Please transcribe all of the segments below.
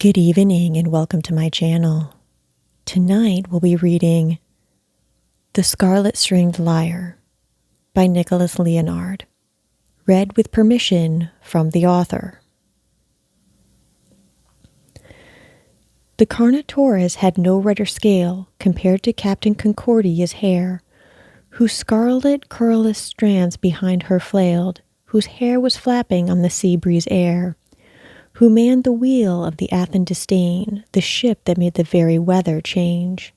Good evening and welcome to my channel. Tonight we'll be reading The Scarlet Stringed Lyre by Nicholas Leonard, read with permission from the author. The Carnotaurus had no redder scale compared to Captain Concordia's hair, whose scarlet curless strands behind her flailed, whose hair was flapping on the sea breeze air, who manned the wheel of the Athens Disdain, the ship that made the very weather change.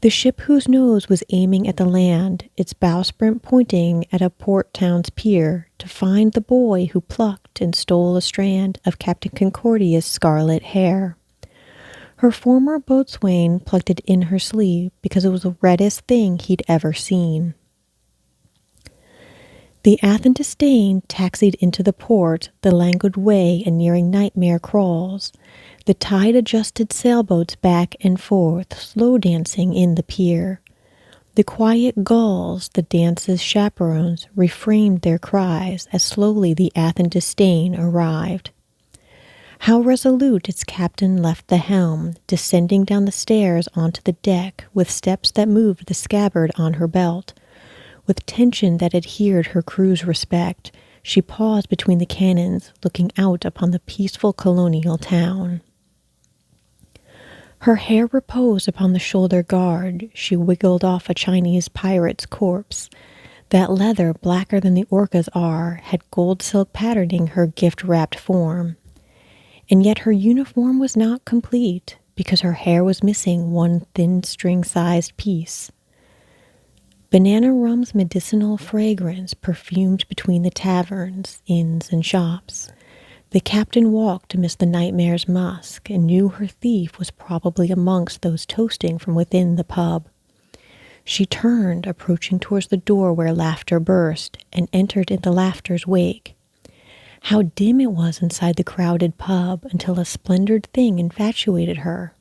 The ship whose nose was aiming at the land, its bowsprit pointing at a port town's pier to find the boy who plucked and stole a strand of Captain Concordia's scarlet hair. Her former boatswain plucked it in her sleeve because it was the reddest thing he'd ever seen. The Athens Disdain taxied into the port the languid way a nearing nightmare crawls, the tide-adjusted sailboats back and forth, slow dancing in the pier. The quiet gulls, the dance's chaperones, refrained their cries as slowly the Athens Disdain arrived. How resolute its captain left the helm, descending down the stairs onto the deck with steps that moved the scabbard on her belt. With tension that adhered her crew's respect, she paused between the cannons, looking out upon the peaceful colonial town. Her hair reposed upon the shoulder guard. She wiggled off a Chinese pirate's corpse. That leather, blacker than the orcas are, had gold silk patterning her gift-wrapped form. And yet her uniform was not complete, because her hair was missing one thin string-sized piece. Banana rum's medicinal fragrance perfumed between the taverns, inns, and shops. The captain walked amidst the nightmare's musk and knew her thief was probably amongst those toasting from within the pub. She turned, approaching towards the door where laughter burst, and entered in the laughter's wake. How dim it was inside the crowded pub until a splendored thing infatuated her.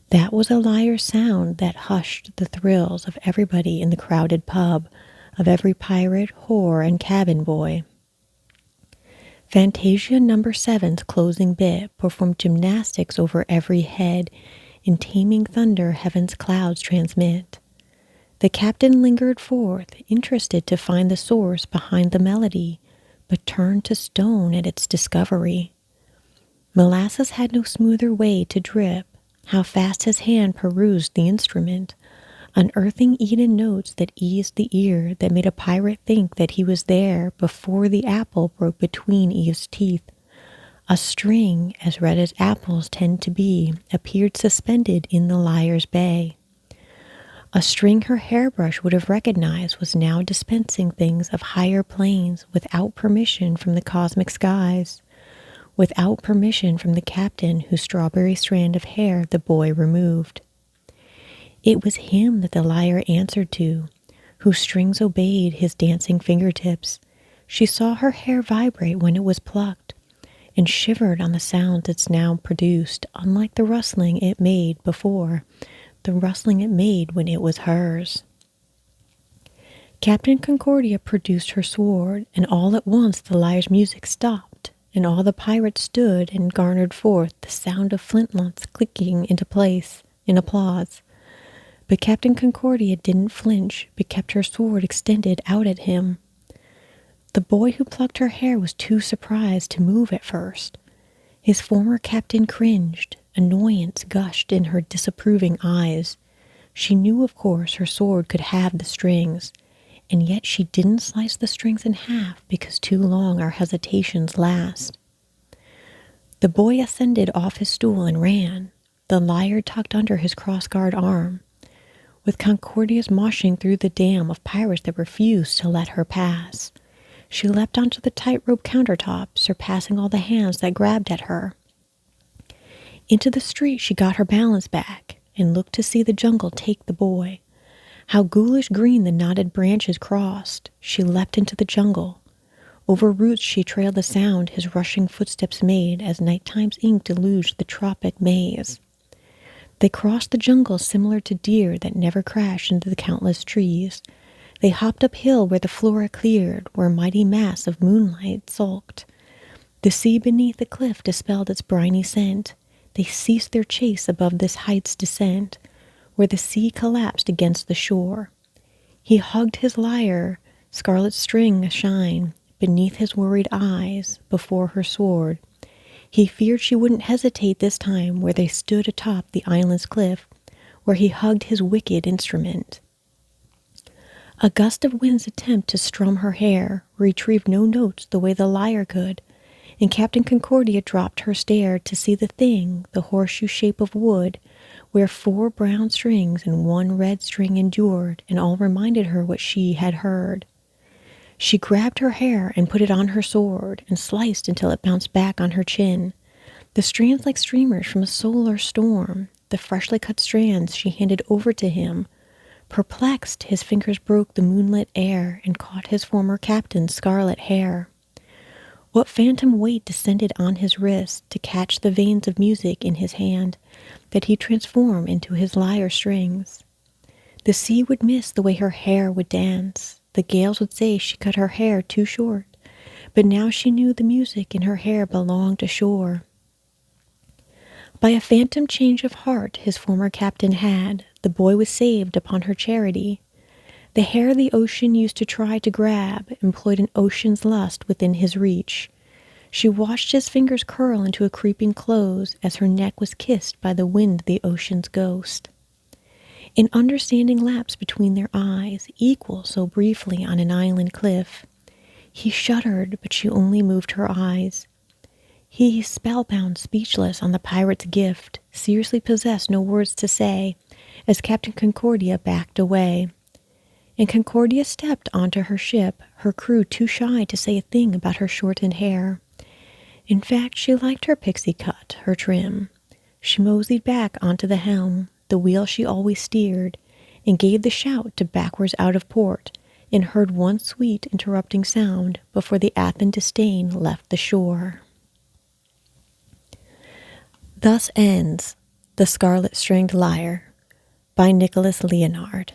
That was a lyre sound that hushed the thrills of everybody in the crowded pub, of every pirate, whore, and cabin boy. Fantasia No. 7's closing bit performed gymnastics over every head, in taming thunder heaven's clouds transmit. The captain lingered forth, interested to find the source behind the melody, but turned to stone at its discovery. Molasses had no smoother way to drip. How fast his hand perused the instrument, unearthing Eden notes that eased the ear, that made a pirate think that he was there before the apple broke between Eve's teeth. A string, as red as apples tend to be, appeared suspended in the lyre's bay. A string her hairbrush would have recognized was now dispensing things of higher planes without permission from the cosmic skies. Without permission from the captain whose strawberry strand of hair the boy removed. It was him that the lyre answered to, whose strings obeyed his dancing fingertips. She saw her hair vibrate when it was plucked, and shivered on the sounds it's now produced, unlike the rustling it made before, the rustling it made when it was hers. Captain Concordia produced her sword, and all at once the lyre's music stopped, and all the pirates stood and garnered forth the sound of flintlocks clicking into place in applause. But Captain Concordia didn't flinch, but kept her sword extended out at him. The boy who plucked her hair was too surprised to move at first. His former captain cringed. Annoyance gushed in her disapproving eyes. She knew, of course, her sword could have the strings, and yet she didn't slice the strings in half because too long our hesitations last. The boy ascended off his stool and ran, the lyre tucked under his cross-guard arm, with Concordia's moshing through the dam of pirates that refused to let her pass. She leapt onto the tightrope countertop, surpassing all the hands that grabbed at her. Into the street she got her balance back, and looked to see the jungle take the boy. How ghoulish green the knotted branches crossed. She leapt into the jungle. Over roots she trailed the sound his rushing footsteps made as nighttime's ink deluged the tropic maze. They crossed the jungle similar to deer that never crashed into the countless trees. They hopped uphill where the flora cleared, where mighty mass of moonlight sulked. The sea beneath the cliff dispelled its briny scent. They ceased their chase above this height's descent, where the sea collapsed against the shore. He hugged his lyre, scarlet string ashine, beneath his worried eyes, before her sword. He feared she wouldn't hesitate this time where they stood atop the island's cliff, where he hugged his wicked instrument. A gust of wind's attempt to strum her hair retrieved no notes the way the lyre could, and Captain Concordia dropped her stare to see the thing, the horseshoe shape of wood, where 4 brown strings and 1 red string endured, and all reminded her what she had heard. She grabbed her hair and put it on her sword, and sliced until it bounced back on her chin. The strands like streamers from a solar storm, the freshly cut strands she handed over to him. Perplexed, his fingers broke the moonlit air and caught his former captain's scarlet hair. What phantom weight descended on his wrist to catch the veins of music in his hand that he transformed into his lyre strings? The sea would miss the way her hair would dance. The gales would say she cut her hair too short, but now she knew the music in her hair belonged to shore. By a phantom change of heart his former captain had, the boy was saved upon her charity. The hair the ocean used to try to grab employed an ocean's lust within his reach. She watched his fingers curl into a creeping close as her neck was kissed by the wind the ocean's ghost. An understanding lapsed between their eyes, equal so briefly on an island cliff. He shuddered, but she only moved her eyes. He, spellbound, speechless on the pirate's gift, seriously possessed no words to say, as Captain Concordia backed away. And Concordia stepped onto her ship, her crew too shy to say a thing about her shortened hair. In fact, she liked her pixie cut, her trim. She moseyed back onto the helm, the wheel she always steered, and gave the shout to backwards out of port, and heard one sweet interrupting sound before the Athens disdain left the shore. Thus ends The Scarlet Stringed Lyre by Nicholas Leonard.